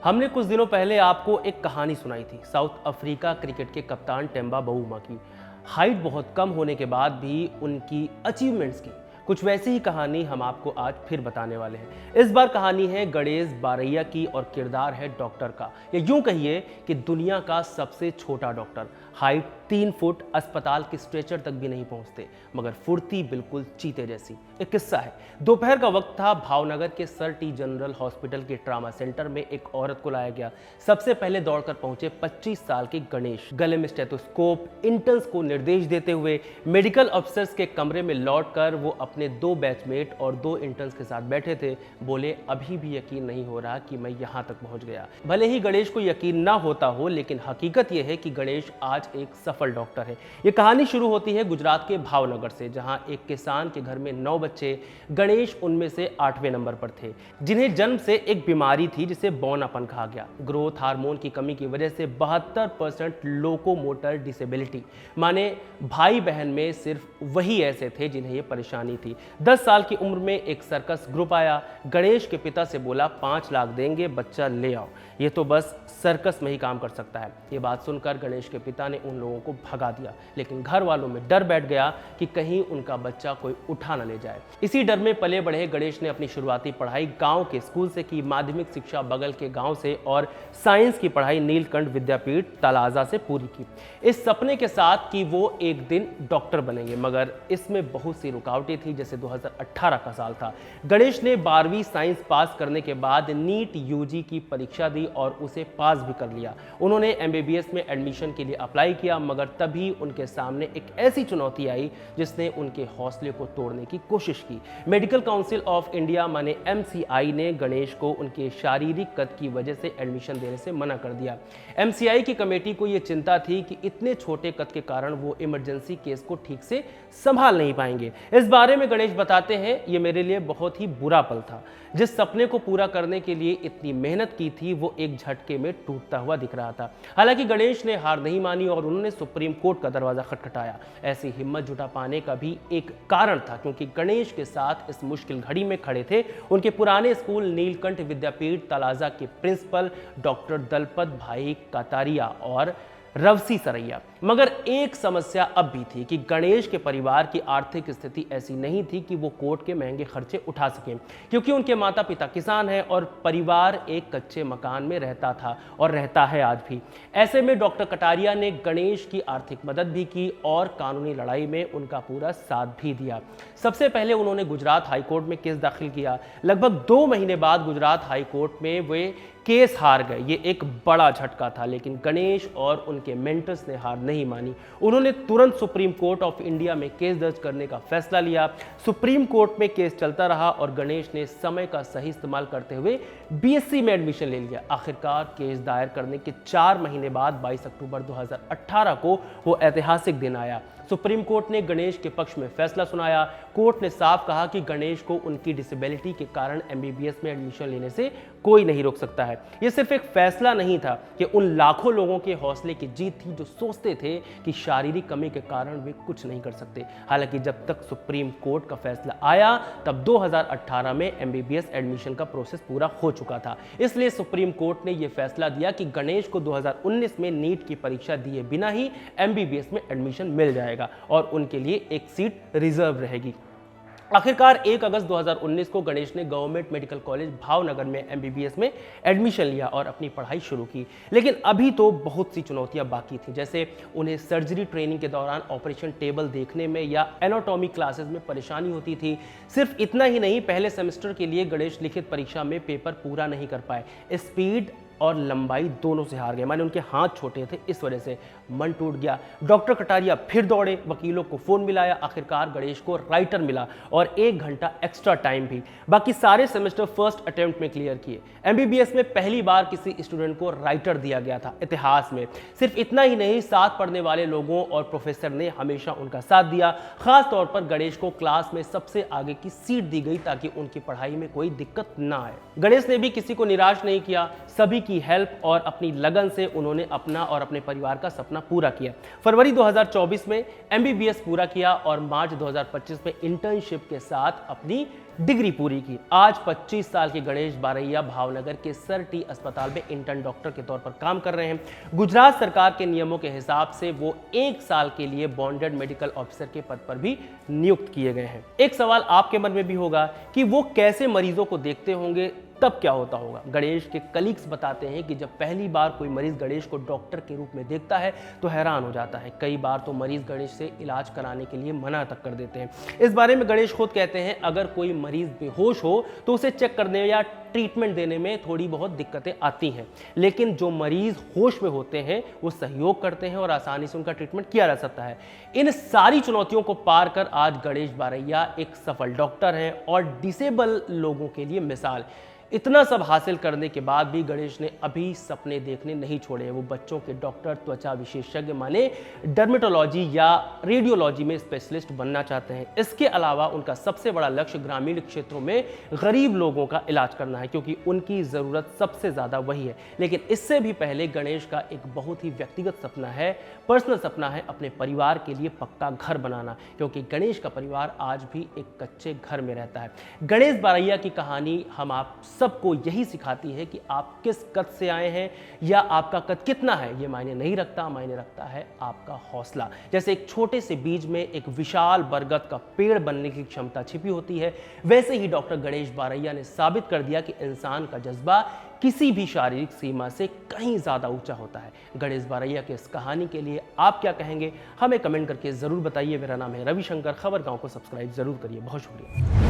हमने कुछ दिनों पहले आपको एक कहानी सुनाई थी साउथ अफ्रीका क्रिकेट के कप्तान टेम्बा बावूमा की। हाइट बहुत कम होने के बाद भी उनकी अचीवमेंट्स की कुछ वैसी ही कहानी हम आपको आज फिर बताने वाले हैं। इस बार कहानी है गणेश बारैया की और किरदार है डॉक्टर का, या यूं कहिए कि दुनिया का सबसे छोटा डॉक्टर। हाइट 3 फुट, अस्पताल के स्ट्रेचर तक भी नहीं पहुंचते, मगर फुर्ती बिल्कुल चीते जैसी। एक किस्सा है, दोपहर का वक्त था, भावनगर के सर टी जनरल हॉस्पिटल के ट्रामा सेंटर में एक औरत को लाया गया। सबसे पहले दौड़कर पहुंचे 25 साल के गणेश, गले में स्टेथोस्कोप, इंटर्न्स को निर्देश देते हुए मेडिकल अफसर्स के कमरे में लौटकर वो अपने 2 बैचमेट और 2 इंटर्न्स के साथ बैठे थे। बोले, अभी भी यकीन नहीं हो रहा कि मैं यहां तक पहुंच गया। भले ही गणेश को यकीन ना होता हो, लेकिन हकीकत यह है कि गणेश आज एक सफल डॉक्टर है। यह कहानी शुरू होती है गुजरात के भावनगर से, जहां एक किसान के घर में 9 बच्चे, गणेश उनमें से 8वें नंबर पर थे, जिन्हें जन्म से एक बीमारी थी जिसे बौनापन कहा गया। ग्रोथ हार्मोन की कमी की वजह से 72% लोकोमोटर डिसेबिलिटी, माने भाई बहन में सिर्फ वही ऐसे थे जिन्हें यह परेशानी थी। 10 साल की उम्र में एक सर्कस ग्रुप आया। गणेश के पिता से बोला, 5 लाख देंगे, बच्चा ले आओ, ये तो बस सर्कस में ही काम कर सकता है। ये बात सुनकर गणेश के पिता ने उन लोगों को भगा दिया, लेकिन घर वालों में डर बैठ गया कि कहीं उनका बच्चा कोई उठा न ले जाए। इसी डर में पले बढ़े गणेश ने अपनी शुरुआती पढ़ाई गांव के स्कूल से की, माध्यमिक शिक्षा बगल के गांव से, और साइंस की पढ़ाई नीलकंठ विद्यापीठ तलाजा से पूरी की, इस सपने के साथ कि वो एक दिन डॉक्टर बनेंगे। मगर इसमें बहुत सी रुकावटें थी। जैसे 2018 का साल था, गणेश ने 12वीं साइंस पास करने के बाद नीट यूजी की परीक्षा दी और उसे पास भी कर लिया। उन्होंने एमबीबीएस में एडमिशन के लिए अप्लाई किया, मगर तभी उनके सामने एक ऐसी चुनौती आई जिसने उनके हौसले को तोड़ने की कोशिश की। मेडिकल काउंसिल ऑफ इंडिया माने एमसीआई ने गणेश को उनके शारीरिक कद की वजह से एडमिशन देने से मना कर दिया। एमसीआई की कमेटी को यह चिंता थी कि इतने छोटे कद के कारण वो इमरजेंसी केस को ठीक से संभाल नहीं पाएंगे। इस बारे में गणेश बताते हैं, ये मेरे लिए बहुत ही बुरा पल था। जिस सपने को पूरा करने के लिए इतनी मेहनत की थी, वो एक झटके में टूटता हुआ दिख रहा था। हालांकि गणेश ने हार नहीं मानी और उन्होंने सुप्रीम कोर्ट का दरवाजा खटखटाया। ऐसी हिम्मत जुटा पाने का भी एक कारण था, क्योंकि गणेश के साथ इस मुश्किल घड़ी में खड़े थे उनके पुराने स्कूल नीलकंठ विद्यापीठ तलाजा के प्रिंसिपल डॉक्टर दलपत भाई कातारिया और रवसी सरैया। मगर एक समस्या अब भी थी कि गणेश के परिवार की आर्थिक स्थिति ऐसी नहीं थी कि वो कोर्ट के महंगे खर्चे उठा सकें, क्योंकि उनके माता पिता किसान हैं और परिवार एक कच्चे मकान में रहता था और रहता है आज भी। ऐसे में डॉक्टर कटारिया ने गणेश की आर्थिक मदद भी की और कानूनी लड़ाई में उनका पूरा साथ भी दिया। सबसे पहले उन्होंने गुजरात हाईकोर्ट में केस दाखिल किया। लगभग 2 महीने बाद गुजरात हाईकोर्ट में वे केस हार गए। ये एक बड़ा झटका था, लेकिन गणेश और उनके मेंटर्स ने हार नहीं मानी। उन्होंने तुरंत सुप्रीम कोर्ट ऑफ इंडिया में केस दर्ज करने का फैसला लिया। सुप्रीम कोर्ट में केस चलता रहा और गणेश ने समय का सही इस्तेमाल करते हुए बीएससी में एडमिशन ले लिया। आखिरकार केस दायर करने के 4 महीने बाद 22 अक्टूबर 2018 को वो ऐतिहासिक दिन आया। सुप्रीम कोर्ट ने गणेश के पक्ष में फैसला सुनाया। कोर्ट ने साफ कहा कि गणेश को उनकी डिसेबिलिटी के कारण एमबीबीएस में एडमिशन लेने से कोई नहीं रोक सकता है। यह सिर्फ एक फैसला नहीं था, कि उन लाखों लोगों के हौसले की जीत थी जो सोचते थे कि शारीरिक कमी के कारण वे कुछ नहीं कर सकते। हालांकि जब तक सुप्रीम कोर्ट का फैसला आया, तब 2018 में एमबीबीएस एडमिशन का प्रोसेस पूरा हो चुका था। इसलिए सुप्रीम कोर्ट ने यह फैसला दिया कि गणेश को 2019 में नीट की परीक्षा दिए बिना ही एमबीबीएस में एडमिशन मिल जाएगा और उनके लिए एक सीट रिजर्व रहेगी। आखिरकार 1 अगस्त 2019 को गणेश ने गवर्नमेंट मेडिकल कॉलेज भावनगर में एमबीबीएस में एडमिशन लिया और अपनी पढ़ाई शुरू की। लेकिन अभी तो बहुत सी चुनौतियां बाकी थी, जैसे उन्हें सर्जरी ट्रेनिंग के दौरान ऑपरेशन टेबल देखने में या एनाटॉमी क्लासेस में परेशानी होती थी। सिर्फ इतना ही नहीं, पहले सेमेस्टर के लिए गणेश लिखित परीक्षा में पेपर पूरा नहीं कर पाए। स्पीड और लंबाई दोनों से हार गए, माने उनके हाथ छोटे थे, इस वजह से मन टूट गया। डॉक्टर कटारिया फिर दौड़े, वकीलों को फोन मिलाया। आखिरकार गणेश को राइटर मिला और 1 घंटा एक्स्ट्रा टाइम भी। बाकी सारे सेमेस्टर फर्स्ट अटेम्प्ट में क्लियर किए। एमबीबीएस में पहली बार किसी स्टूडेंट को राइटर दिया गया था इतिहास में। सिर्फ इतना ही नहीं, साथ पढ़ने वाले लोगों और प्रोफेसर ने हमेशा उनका साथ दिया। खास तौर पर गणेश को क्लास में सबसे आगे की सीट दी गई ताकि उनकी पढ़ाई में कोई दिक्कत ना आए। गणेश ने भी किसी को निराश नहीं किया, सभी की हेल्प और अपनी लगन से उन्होंने अपना और अपने परिवार का सपना पूरा किया। फरवरी 2024 में MBBS पूरा किया और मार्च 2025 में इंटर्नशिप के साथ अपनी डिग्री पूरी की। आज 25 साल के गणेश बारैया भावनगर के सर टी अस्पताल में इंटर्न डॉक्टर के तौर पर काम कर रहे हैं। गुजरात सरकार के नियमों के हिसाब से वो 1 साल के लिए बॉन्डेड मेडिकल ऑफिसर के पद पर भी नियुक्त किए गए हैं। एक सवाल आपके मन में भी होगा कि वो कैसे मरीजों को देखते होंगे, तब क्या होता होगा। गणेश के कलीग्स बताते हैं कि जब पहली बार कोई मरीज गणेश को डॉक्टर के रूप में देखता है तो हैरान हो जाता है। कई बार तो मरीज गणेश से इलाज कराने के लिए मना तक कर देते हैं। इस बारे में गणेश खुद कहते हैं, अगर कोई मरीज बेहोश हो तो उसे चेक करने या ट्रीटमेंट देने में थोड़ी बहुत दिक्कतें आती हैं, लेकिन जो मरीज होश में होते हैं वो सहयोग करते हैं और आसानी से उनका ट्रीटमेंट किया जा सकता है। इन सारी चुनौतियों को पार कर आज गणेश बारैया एक सफल डॉक्टर हैं और डिसेबल लोगों के लिए मिसाल। इतना सब हासिल करने के बाद भी गणेश ने अभी सपने देखने नहीं छोड़े। वो बच्चों के डॉक्टर, त्वचा विशेषज्ञ माने डर्मेटोलॉजी या रेडियोलॉजी में स्पेशलिस्ट बनना चाहते हैं। इसके अलावा उनका सबसे बड़ा लक्ष्य ग्रामीण क्षेत्रों में गरीब लोगों का इलाज करना है, क्योंकि उनकी ज़रूरत सबसे ज़्यादा वही है। लेकिन इससे भी पहले गणेश का एक बहुत ही व्यक्तिगत सपना है, पर्सनल सपना है, अपने परिवार के लिए पक्का घर बनाना, क्योंकि गणेश का परिवार आज भी एक कच्चे घर में रहता है। गणेश बारैया की कहानी हम आप सबको यही सिखाती है कि आप किस कद से आए हैं या आपका कद कितना है, ये मायने नहीं रखता। मायने रखता है आपका हौसला। जैसे एक छोटे से बीज में एक विशाल बरगद का पेड़ बनने की क्षमता छिपी होती है, वैसे ही डॉक्टर गणेश बारैया ने साबित कर दिया कि इंसान का जज्बा किसी भी शारीरिक सीमा से कहीं ज़्यादा ऊंचा होता है। गणेश बारैया की इस कहानी के लिए आप क्या कहेंगे, हमें कमेंट करके ज़रूर बताइए। मेरा नाम है रविशंकर। खबर गांव को सब्सक्राइब ज़रूर करिए। बहुत शुक्रिया।